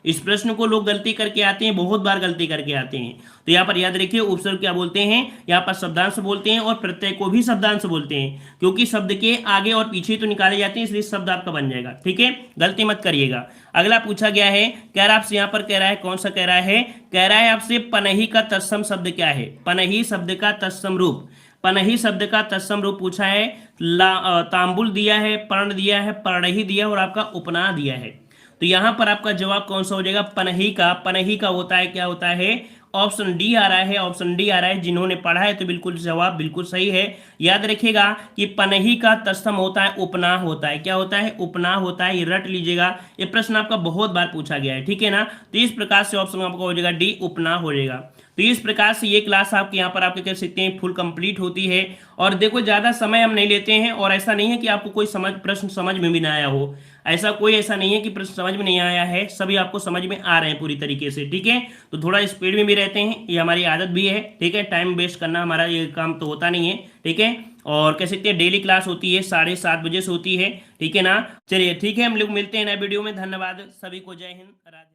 इस प्रश्न को लोग गलती करके आते हैं, बहुत बार गलती करके आते हैं। तो यहाँ पर याद रखिए उपसर्ग क्या बोलते हैं, यहाँ पर शब्दांश बोलते हैं, और प्रत्यय को भी शब्दांश बोलते हैं, क्योंकि शब्द के आगे और पीछे तो निकाले जाते हैं, इसलिए शब्द आपका बन जाएगा, ठीक है, गलती मत करिएगा। अगला पूछा गया है, कह रहा आपसे यहाँ पर कह रहा है कौन सा कह रहा है, कह रहा है आपसे पनही का तत्सम शब्द क्या है, पनही शब्द का तत्सम रूप, पनही शब्द का तत्सम रूप पूछा है। तांबुल दिया है, पर्ण दिया है, पर्णही दिया और आपका उपना दिया है। तो यहाँ पर आपका जवाब कौन सा हो जाएगा, पनही का। पनही का होता है क्या होता है, ऑप्शन डी आ रहा है, ऑप्शन डी आ रहा है। जिन्होंने पढ़ा है तो बिल्कुल जवाब बिल्कुल सही है। याद रखिएगा कि पनही का तत्सम होता है उपनाह होता है। क्या होता है? उपनाह होता है। ये रट लीजिएगा, ये प्रश्न आपका बहुत बार पूछा गया है, ठीक है ना। तो इस प्रकार से ऑप्शन आपका हो जाएगा डी, उपनाह हो जाएगा। तो इस प्रकार से ये क्लास आपके यहाँ पर आपके कह सकते हैं फुल कंप्लीट होती है। और देखो ज़्यादा समय हम नहीं लेते हैं, और ऐसा नहीं है कि आपको कोई प्रश्न समझ में भी ना आया हो। ऐसा नहीं है कि प्रश्न समझ में नहीं आया है, सभी आपको समझ में आ रहे हैं पूरी तरीके से, ठीक है। तो थोड़ा स्पीड में भी रहते हैं, ये हमारी आदत भी है, ठीक है। टाइम वेस्ट करना हमारा ये काम तो होता नहीं है, ठीक है। और कह सकते हैं डेली क्लास होती है 7:30 बजे से होती है, ठीक है ना। चलिए ठीक है, हम लोग मिलते हैं नए वीडियो में। धन्यवाद सभी को, जय हिंद, राधे।